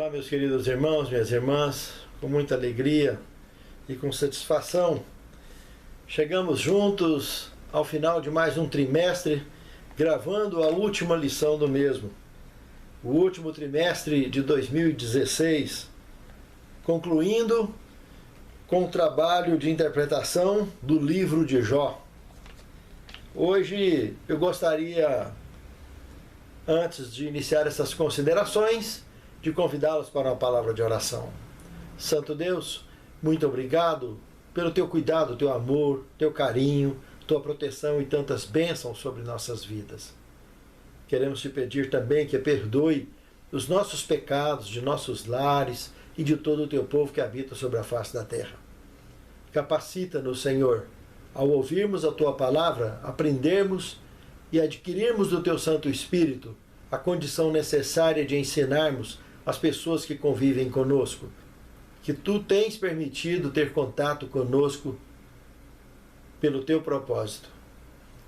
Olá, meus queridos irmãos, minhas irmãs, com muita alegria e com satisfação, chegamos juntos ao final de mais um trimestre, gravando a última lição do mesmo, o último trimestre de 2016, concluindo com o trabalho de interpretação do livro de Jó. Hoje eu gostaria, antes de iniciar essas considerações, de convidá-los para uma palavra de oração. Santo Deus, muito obrigado pelo teu cuidado, teu amor, teu carinho, tua proteção e tantas bênçãos sobre nossas vidas. Queremos te pedir também que perdoe os nossos pecados, de nossos lares e de todo o teu povo que habita sobre a face da terra. Capacita-nos, Senhor, ao ouvirmos a tua palavra, aprendermos e adquirirmos do teu Santo Espírito a condição necessária de ensinarmos as pessoas que convivem conosco, que tu tens permitido ter contato conosco pelo teu propósito.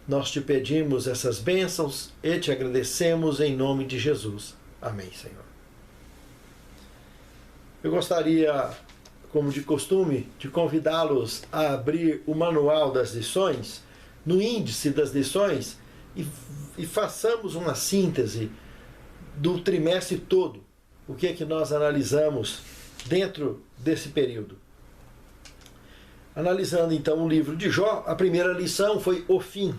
Nós te pedimos essas bênçãos e te agradecemos em nome de Jesus. Amém, Senhor. Eu gostaria, como de costume, de convidá-los a abrir o manual das lições, no índice das lições, e façamos uma síntese do trimestre todo. O que é que nós analisamos dentro desse período? Analisando então o livro de Jó, a primeira lição foi o fim.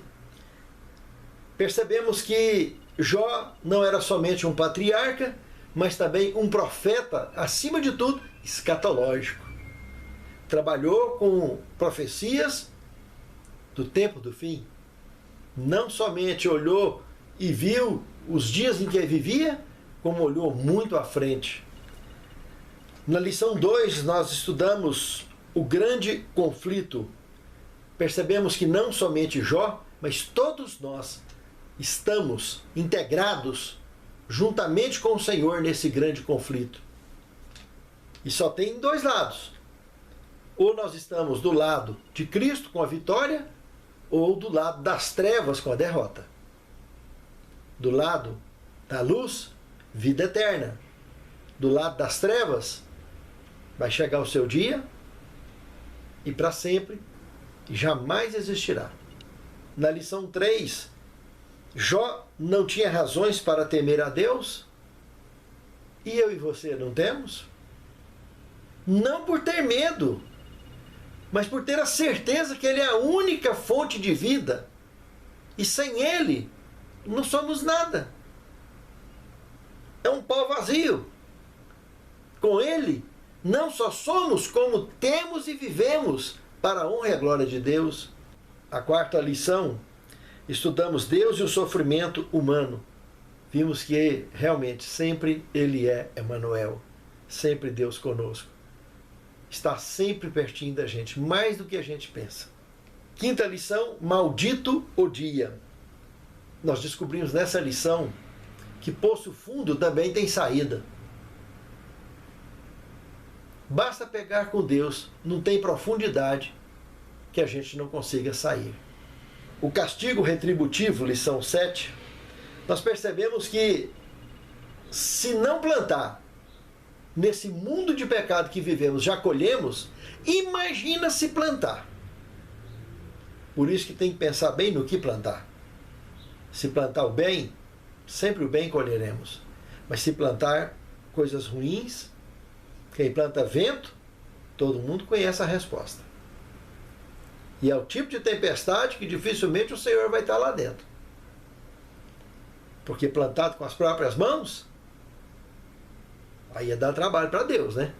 Percebemos que Jó não era somente um patriarca, mas também um profeta, acima de tudo, escatológico. Trabalhou com profecias do tempo do fim. Não somente olhou e viu os dias em que vivia, como olhou muito à frente. Na lição 2, nós estudamos o grande conflito. Percebemos que não somente Jó, mas todos nós estamos integrados juntamente com o Senhor nesse grande conflito. E só tem dois lados. Ou nós estamos do lado de Cristo com a vitória, ou do lado das trevas com a derrota. Do lado da luz, vida eterna. Do lado das trevas, vai chegar o seu dia e para sempre jamais existirá. Na lição 3, Jó não tinha razões para temer a Deus? E eu e você não temos? Não por ter medo, mas por ter a certeza que Ele é a única fonte de vida. E sem Ele, não somos nada. É um pau vazio. Com Ele, não só somos, como temos e vivemos para a honra e a glória de Deus. A quarta lição, estudamos Deus e o sofrimento humano. Vimos que realmente sempre Ele é Emanuel, sempre Deus conosco. Está sempre pertinho da gente, mais do que a gente pensa. Quinta lição, maldito o dia. Nós descobrimos nessa lição que poço fundo também tem saída. Basta pegar com Deus, não tem profundidade que a gente não consiga sair. O castigo retributivo, lição 7, nós percebemos que se não plantar nesse mundo de pecado que vivemos, já colhemos, imagina se plantar. Por isso que tem que pensar bem no que plantar. Se plantar o bem, sempre o bem colheremos. Mas se plantar coisas ruins, quem planta vento, todo mundo conhece a resposta. E é o tipo de tempestade que dificilmente o Senhor vai estar lá dentro. Porque plantado com as próprias mãos, aí é dar trabalho para Deus, né?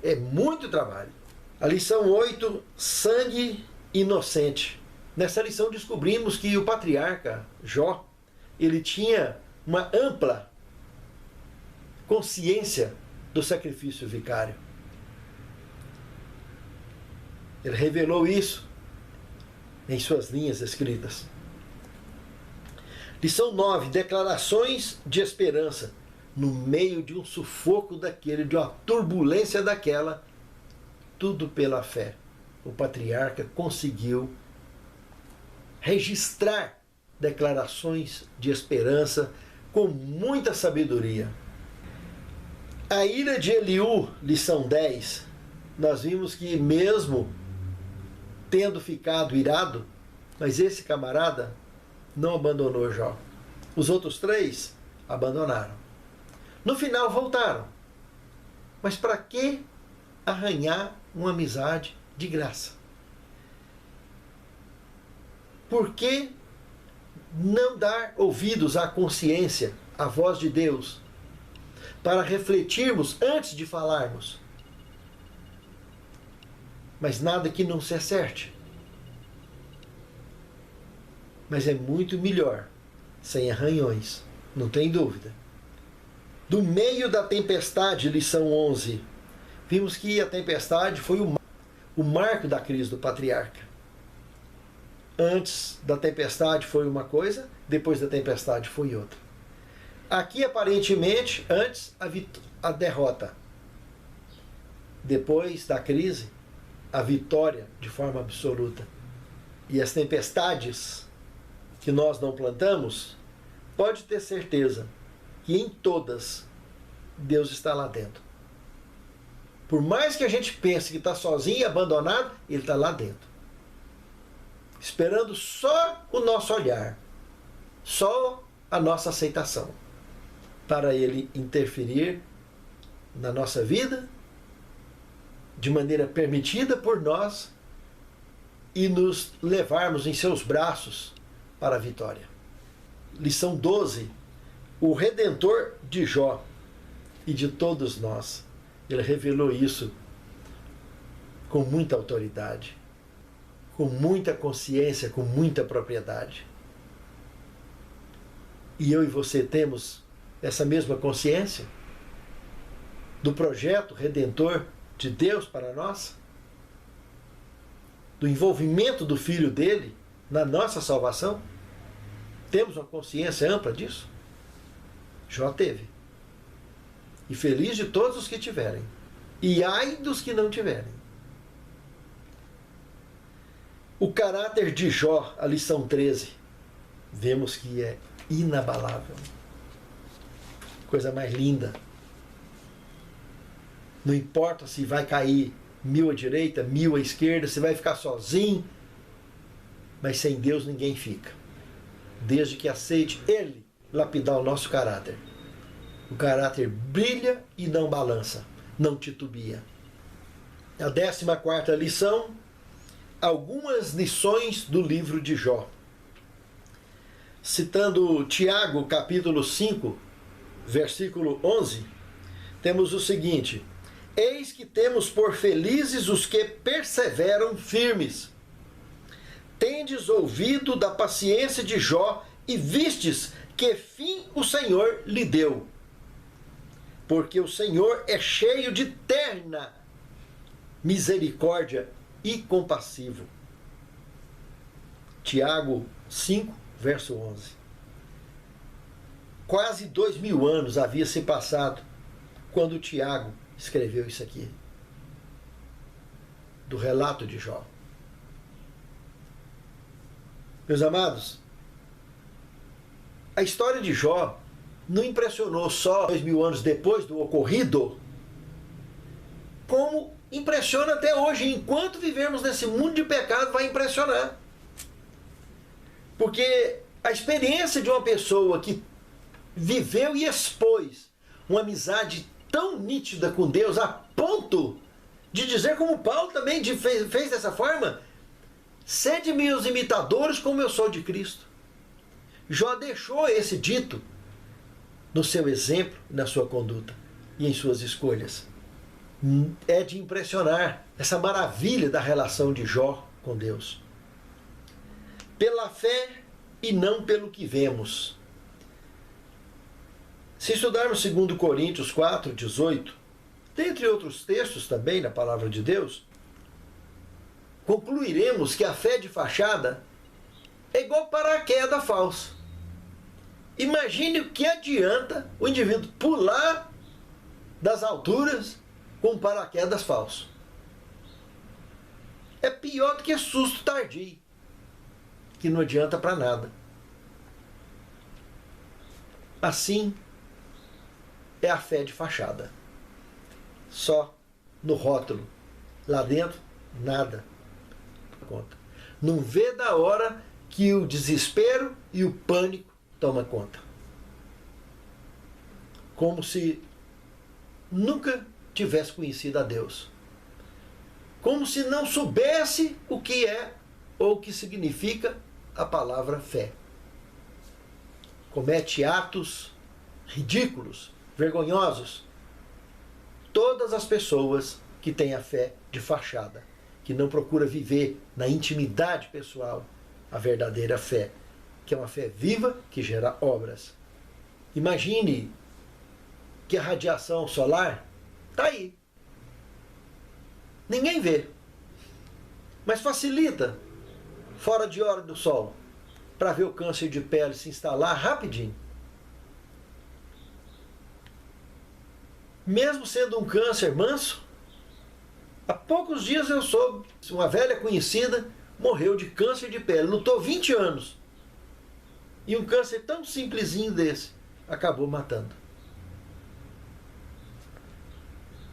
É muito trabalho. A lição 8, sangue inocente. Nessa lição descobrimos que o patriarca Jó, ele tinha uma ampla consciência do sacrifício vicário. Ele revelou isso em suas linhas escritas. Lição 9, declarações de esperança. No meio de um sufoco daquele, de uma turbulência daquela, tudo pela fé. O patriarca conseguiu registrar declarações de esperança com muita sabedoria. A ira de Eliú, lição 10, nós vimos que mesmo tendo ficado irado, mas esse camarada não abandonou Jó. Os outros 3 abandonaram. No final voltaram. Mas para que arranhar uma amizade de graça? Por que não dar ouvidos à consciência, à voz de Deus, para refletirmos antes de falarmos? Mas nada que não se acerte. Mas é muito melhor sem arranhões, não tem dúvida. Do meio da tempestade, lição 11, vimos que a tempestade foi o marco da crise do patriarca. Antes da tempestade foi uma coisa, depois da tempestade foi outra. Aqui, aparentemente, antes a derrota. Depois da crise, a vitória de forma absoluta. E as tempestades que nós não plantamos, pode ter certeza que em todas Deus está lá dentro. Por mais que a gente pense que está sozinho e abandonado, Ele está lá dentro. Esperando só o nosso olhar, só a nossa aceitação, para Ele interferir na nossa vida, de maneira permitida por nós, e nos levarmos em seus braços para a vitória. Lição 12. O Redentor de Jó e de todos nós. Ele revelou isso com muita autoridade, com muita consciência, com muita propriedade. E eu e você temos essa mesma consciência do projeto redentor de Deus para nós? Do envolvimento do Filho dele na nossa salvação? Temos uma consciência ampla disso? Jó teve. E feliz de todos os que tiverem. E ai dos que não tiverem. O caráter de Jó, a lição 13, vemos que é inabalável. Coisa mais linda. Não importa se vai cair 1000 à direita, 1000 à esquerda, se vai ficar sozinho, mas sem Deus ninguém fica. Desde que aceite Ele lapidar o nosso caráter. O caráter brilha e não balança, não titubia. A 14ª lição, algumas lições do livro de Jó. Citando Tiago, capítulo 5, versículo 11, temos o seguinte: eis que temos por felizes os que perseveram firmes. Tendes ouvido da paciência de Jó e vistes que fim o Senhor lhe deu. Porque o Senhor é cheio de terna misericórdia e compassivo. Tiago 5, verso 11. Quase 2000 anos havia se passado quando Tiago escreveu isso aqui, do relato de Jó. Meus amados, a história de Jó não impressionou só 2000 anos depois do ocorrido, como impressiona até hoje. Enquanto vivermos nesse mundo de pecado, vai impressionar. Porque a experiência de uma pessoa que viveu e expôs uma amizade tão nítida com Deus, a ponto de dizer, como Paulo também fez dessa forma: sede meus imitadores como eu sou de Cristo. Jó deixou esse dito no seu exemplo, na sua conduta e em suas escolhas. É de impressionar essa maravilha da relação de Jó com Deus. Pela fé e não pelo que vemos. Se estudarmos 2 Coríntios 4, 18, dentre outros textos também na palavra de Deus, concluiremos que a fé de fachada é igual paraquedas falso. Imagine o que adianta o indivíduo pular das alturas com paraquedas falso. É pior do que susto tardio, que não adianta para nada. Assim é a fé de fachada. só no rótulo. Lá dentro, nada. Conta. Não vê da hora que o desespero e o pânico tomam conta. Como se nunca tivesse conhecido a Deus. Como se não soubesse o que é ou o que significa a palavra fé. Comete atos ridículos, vergonhosos. Todas as pessoas que têm a fé de fachada, que não procura viver na intimidade pessoal a verdadeira fé, que é uma fé viva que gera obras. Imagine que a radiação solar está aí. Ninguém vê. Mas facilita, fora de hora do sol, para ver o câncer de pele se instalar rapidinho. Mesmo sendo um câncer manso, há poucos dias eu soube, uma velha conhecida morreu de câncer de pele, lutou 20 anos. E um câncer tão simplesinho desse acabou matando.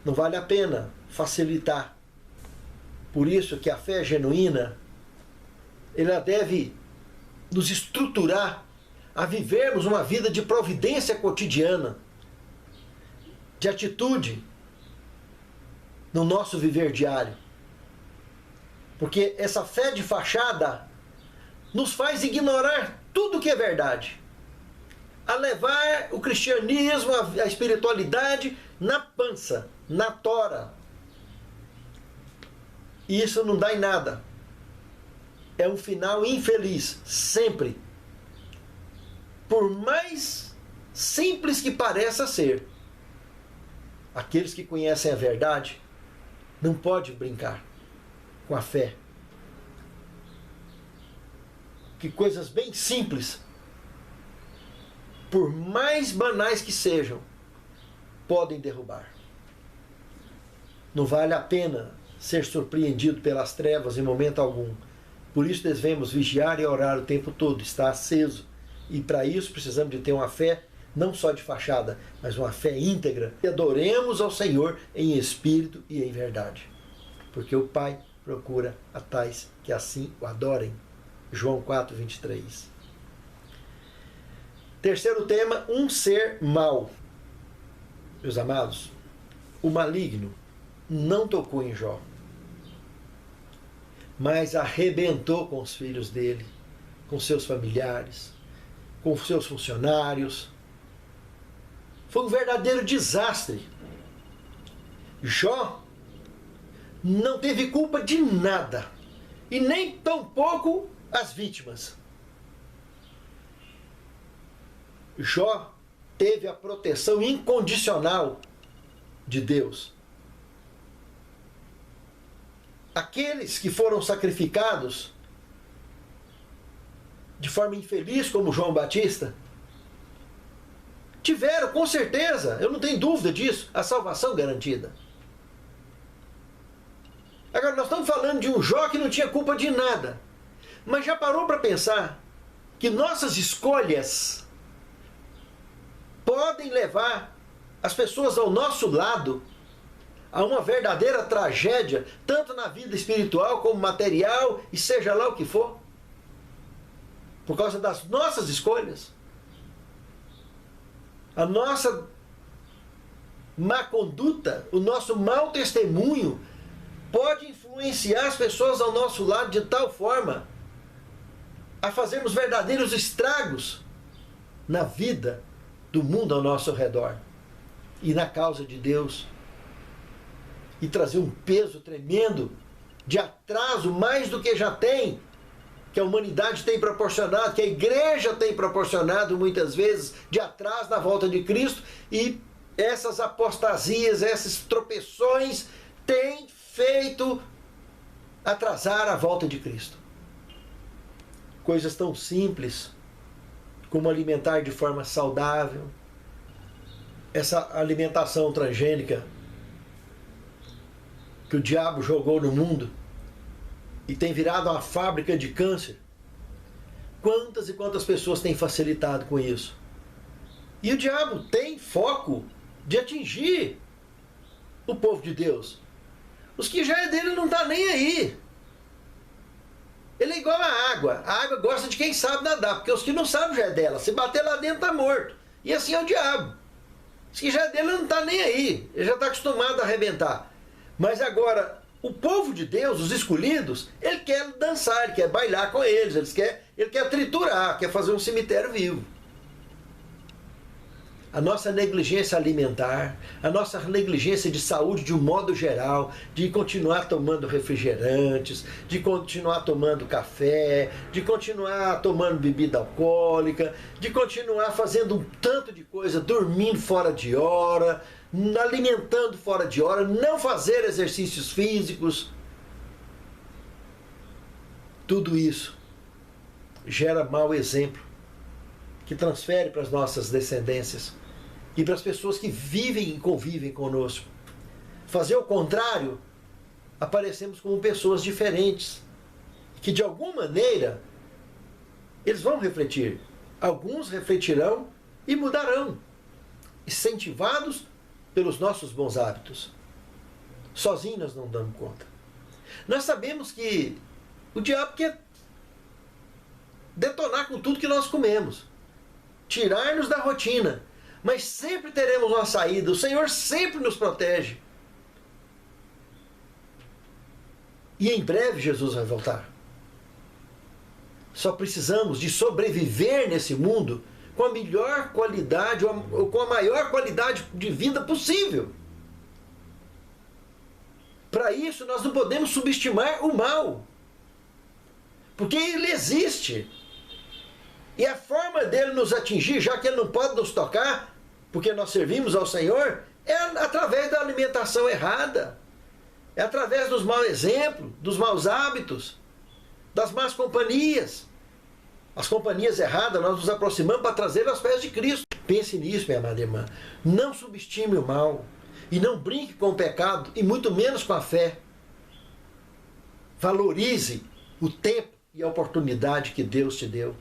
Não vale a pena facilitar. Por isso que a fé genuína, ela deve nos estruturar a vivermos uma vida de providência cotidiana, de atitude no nosso viver diário. Porque essa fé de fachada nos faz ignorar tudo que é verdade, a levar o cristianismo, a espiritualidade na pança, na tora. E isso não dá em nada. É um final infeliz, sempre. Por mais simples que pareça ser, aqueles que conhecem a verdade não podem brincar com a fé. Que coisas bem simples, por mais banais que sejam, podem derrubar. Não vale a pena ser surpreendido pelas trevas em momento algum. Por isso devemos vigiar e orar o tempo todo, estar aceso. E para isso precisamos de ter uma fé não só de fachada, mas uma fé íntegra. E adoremos ao Senhor em espírito e em verdade. Porque o Pai procura a tais que assim o adorem. João 4, 23. Terceiro tema, um ser mau. Meus amados, o maligno não tocou em Jó, mas arrebentou com os filhos dele, com seus familiares, com seus funcionários. Foi um verdadeiro desastre. Jó não teve culpa de nada, e nem tampouco as vítimas. Jó teve a proteção incondicional de Deus. Aqueles que foram sacrificados de forma infeliz, como João Batista, tiveram, com certeza, eu não tenho dúvida disso, a salvação garantida. Agora, nós estamos falando de um Jó que não tinha culpa de nada. Mas já parou para pensar que nossas escolhas podem levar as pessoas ao nosso lado a uma verdadeira tragédia, tanto na vida espiritual como material, e seja lá o que for, por causa das nossas escolhas? A nossa má conduta, o nosso mau testemunho pode influenciar as pessoas ao nosso lado de tal forma a fazermos verdadeiros estragos na vida do mundo ao nosso redor e na causa de Deus, e trazer um peso tremendo de atraso, mais do que já tem, que a humanidade tem proporcionado, que a igreja tem proporcionado muitas vezes, de atraso na volta de Cristo. E essas apostasias, esses tropeções têm feito atrasar a volta de Cristo. Coisas tão simples como alimentar de forma saudável, essa alimentação transgênica que o diabo jogou no mundo e tem virado uma fábrica de câncer. Quantas e quantas pessoas têm facilitado com isso? E o diabo tem foco de atingir o povo de Deus? Os que já é dele não está nem aí. Ele é igual à água. A água gosta de quem sabe nadar, porque os que não sabem já é dela. Se bater lá dentro, está morto. E assim é o diabo. Os que já é dele não está nem aí. Ele já está acostumado a arrebentar. Mas agora, o povo de Deus, os escolhidos, ele quer dançar, ele quer bailar com eles, ele quer triturar, quer fazer um cemitério vivo. A nossa negligência alimentar, a nossa negligência de saúde de um modo geral, de continuar tomando refrigerantes, de continuar tomando café, de continuar tomando bebida alcoólica, de continuar fazendo um tanto de coisa, dormindo fora de hora, alimentando fora de hora, não fazer exercícios físicos. Tudo isso gera mau exemplo, que transfere para as nossas descendências e para as pessoas que vivem e convivem conosco. Fazer o contrário, aparecemos como pessoas diferentes, que de alguma maneira eles vão refletir. Alguns refletirão e mudarão, incentivados pelos nossos bons hábitos. Sozinhos nós não damos conta. Nós sabemos que o diabo quer detonar com tudo que nós comemos, tirar-nos da rotina, mas sempre teremos uma saída. O Senhor sempre nos protege. E em breve Jesus vai voltar. Só precisamos de sobreviver nesse mundo com a melhor qualidade, ou com a maior qualidade de vida possível. Para isso, nós não podemos subestimar o mal, porque ele existe. E a forma dele nos atingir, já que ele não pode nos tocar, porque nós servimos ao Senhor, é através da alimentação errada, é através dos maus exemplos, dos maus hábitos, das más companhias. As companhias erradas nós nos aproximamos para trazer aos pés de Cristo. Pense nisso, minha amada irmã. Não subestime o mal e não brinque com o pecado e muito menos com a fé. Valorize o tempo e a oportunidade que Deus te deu,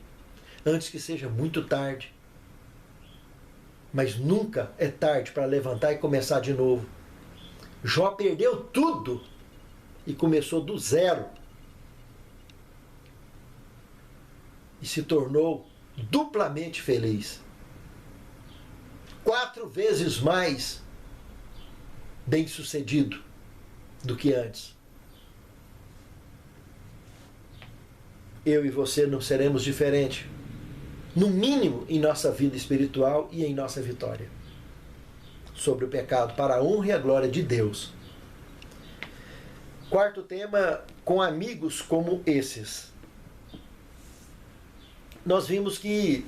antes que seja muito tarde. Mas nunca é tarde para levantar e começar de novo. Jó perdeu tudo e começou do zero. E se tornou duplamente feliz. 4 vezes mais bem-sucedido do que antes. Eu e você não seremos diferentes, no mínimo em nossa vida espiritual e em nossa vitória sobre o pecado, para a honra e a glória de Deus. Quarto tema, com amigos como esses. Nós vimos que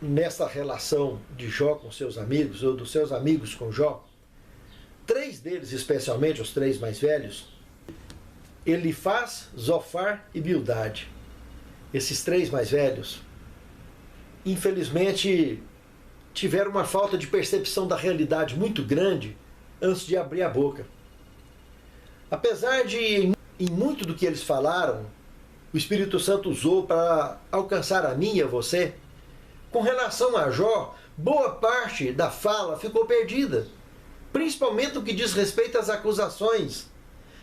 nessa relação de Jó com seus amigos, ou dos seus amigos com Jó, 3 deles, especialmente os 3 mais velhos, Elifaz, Zofar e Bildade. Esses 3 mais velhos, infelizmente, tiveram uma falta de percepção da realidade muito grande antes de abrir a boca. Apesar de, em muito do que eles falaram, o Espírito Santo usou para alcançar a mim e a você, com relação a Jó, boa parte da fala ficou perdida, principalmente no que diz respeito às acusações,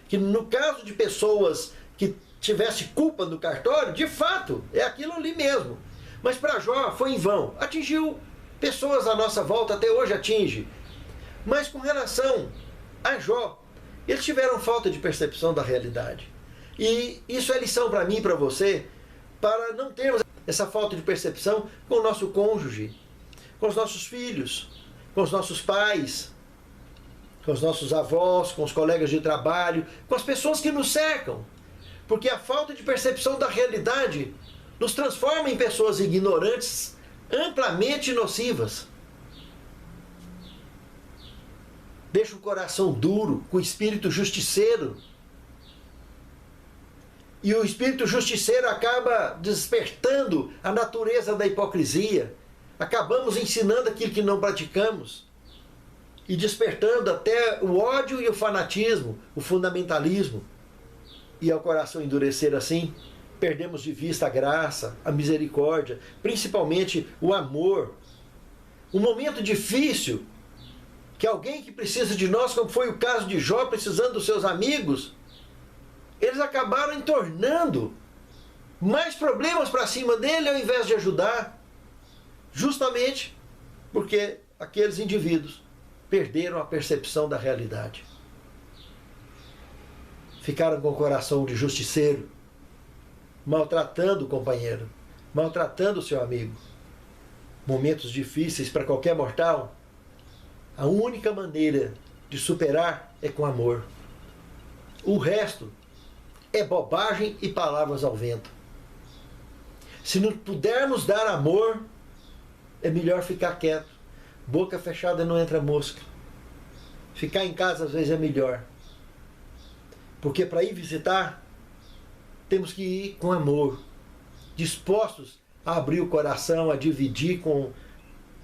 que no caso de pessoas que tivesse culpa no cartório, de fato, é aquilo ali mesmo. Mas para Jó foi em vão. Atingiu pessoas à nossa volta, até hoje atinge. Mas com relação a Jó, eles tiveram falta de percepção da realidade. E isso é lição para mim e para você, para não termos essa falta de percepção com o nosso cônjuge, com os nossos filhos, com os nossos pais, com os nossos avós, com os colegas de trabalho, com as pessoas que nos cercam. Porque a falta de percepção da realidade nos transforma em pessoas ignorantes, amplamente nocivas. Deixa o coração duro, com o espírito justiceiro. E o espírito justiceiro acaba despertando a natureza da hipocrisia. Acabamos ensinando aquilo que não praticamos. E despertando até o ódio e o fanatismo, o fundamentalismo. E ao coração endurecer assim, perdemos de vista a graça, a misericórdia, principalmente o amor. Um momento difícil que alguém que precisa de nós, como foi o caso de Jó, precisando dos seus amigos, eles acabaram entornando mais problemas para cima dele ao invés de ajudar, justamente porque aqueles indivíduos perderam a percepção da realidade. Ficaram com o coração de justiceiro, maltratando o companheiro, maltratando o seu amigo. Momentos difíceis para qualquer mortal, a única maneira de superar é com amor. O resto é bobagem e palavras ao vento. Se não pudermos dar amor, é melhor ficar quieto. Boca fechada não entra mosca. Ficar em casa às vezes é melhor. Porque para ir visitar, temos que ir com amor, dispostos a abrir o coração, a dividir com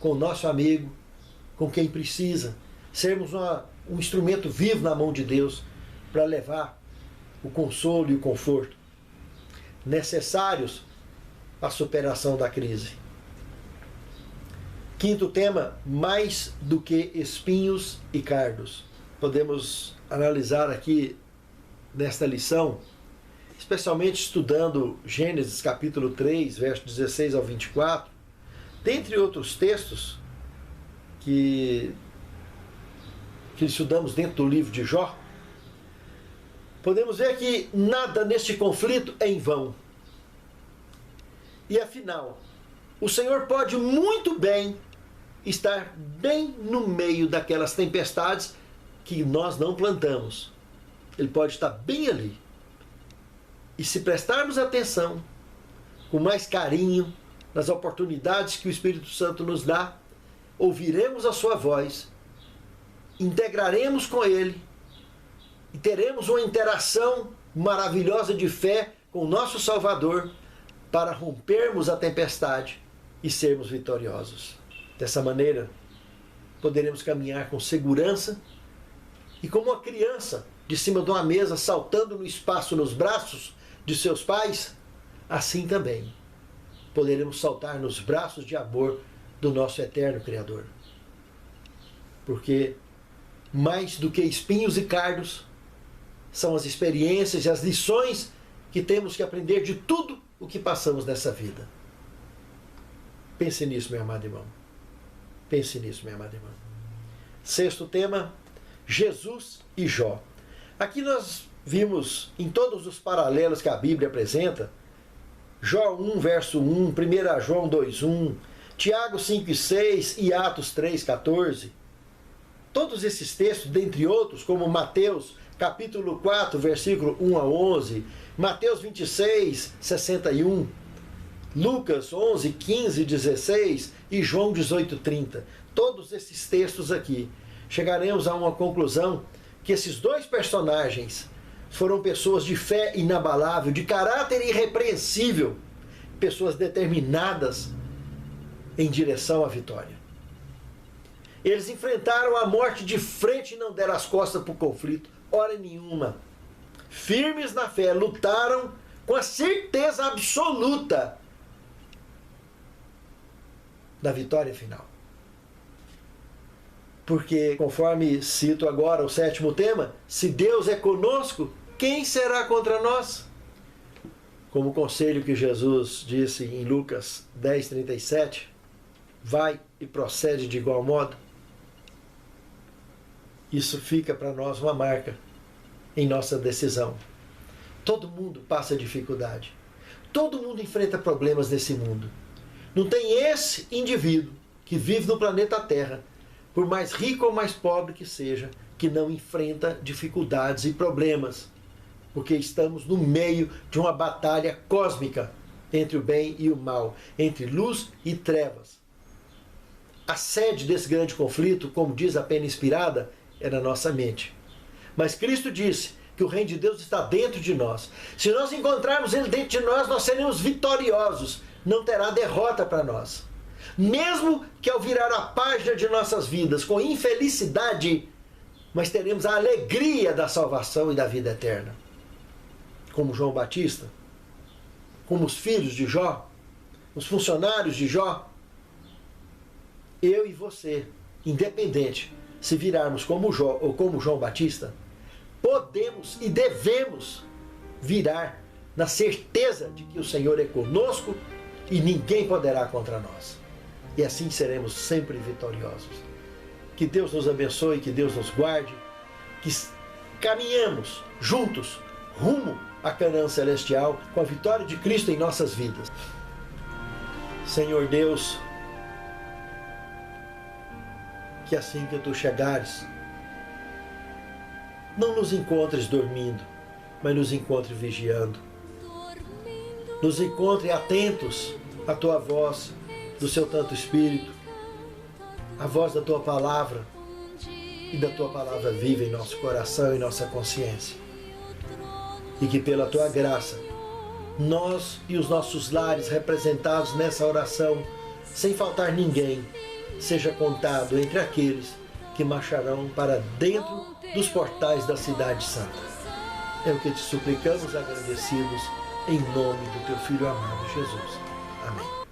o nosso amigo, com quem precisa. Sermos um instrumento vivo na mão de Deus para levar o consolo e o conforto necessários à superação da crise. Quinto tema, mais do que espinhos e cardos. Podemos analisar aqui nesta lição, especialmente estudando Gênesis capítulo 3, verso 16 ao 24, dentre outros textos que estudamos dentro do livro de Jó, podemos ver que nada neste conflito é em vão. E afinal, o Senhor pode muito bem estar bem no meio daquelas tempestades que nós não plantamos. Ele pode estar bem ali. E se prestarmos atenção, com mais carinho, nas oportunidades que o Espírito Santo nos dá, ouviremos a sua voz, integraremos com Ele e teremos uma interação maravilhosa de fé com o nosso Salvador para rompermos a tempestade e sermos vitoriosos. Dessa maneira, poderemos caminhar com segurança e como uma criança de cima de uma mesa saltando no espaço nos braços de seus pais, assim também poderemos saltar nos braços de amor do nosso eterno Criador. Porque mais do que espinhos e cardos, são as experiências e as lições que temos que aprender de tudo o que passamos nessa vida. Pense nisso, meu amado irmão. Pense nisso, minha amada irmã. Sexto tema, Jesus e Jó. Aqui nós vimos em todos os paralelos que a Bíblia apresenta, Jó 1, verso 1, 1 João 2, 1, Tiago 5 e 6 e Atos 3, 14. Todos esses textos, dentre outros, como Mateus capítulo 4, versículo 1 a 11, Mateus 26, 61, Lucas 11, 15 e 16 e João 18, 30. Todos esses textos aqui, chegaremos a uma conclusão que esses dois personagens foram pessoas de fé inabalável, de caráter irrepreensível, pessoas determinadas em direção à vitória. Eles enfrentaram a morte de frente e não deram as costas para o conflito, hora nenhuma. Firmes na fé, lutaram com a certeza absoluta da vitória final. Porque, conforme cito agora o sétimo tema, se Deus é conosco, quem será contra nós? Como o conselho que Jesus disse em Lucas 10, 37, vai e procede de igual modo. Isso fica para nós uma marca em nossa decisão. Todo mundo passa dificuldade. Todo mundo enfrenta problemas nesse mundo. Não tem esse indivíduo que vive no planeta Terra, por mais rico ou mais pobre que seja, que não enfrenta dificuldades e problemas. Porque estamos no meio de uma batalha cósmica entre o bem e o mal, entre luz e trevas. A sede desse grande conflito, como diz a pena inspirada, é na nossa mente. Mas Cristo disse que o reino de Deus está dentro de nós. Se nós encontrarmos Ele dentro de nós, nós seremos vitoriosos. Não terá derrota para nós. Mesmo que ao virar a página de nossas vidas com infelicidade, mas teremos a alegria da salvação e da vida eterna. Como João Batista, como os filhos de Jó, os funcionários de Jó, eu e você, independente se virarmos como João Batista, podemos e devemos virar na certeza de que o Senhor é conosco e ninguém poderá contra nós. E assim seremos sempre vitoriosos. Que Deus nos abençoe, que Deus nos guarde, que caminhemos juntos rumo à Canaã celestial com a vitória de Cristo em nossas vidas. Senhor Deus, que assim que tu chegares, não nos encontres dormindo, mas nos encontre vigiando. Nos encontre atentos à tua voz, do seu Santo Espírito, a voz da tua palavra, e da tua palavra viva em nosso coração e nossa consciência. E que pela tua graça, nós e os nossos lares representados nessa oração, sem faltar ninguém, seja contado entre aqueles que marcharão para dentro dos portais da cidade santa. É o que te suplicamos agradecidos, em nome do teu Filho amado Jesus. Amém.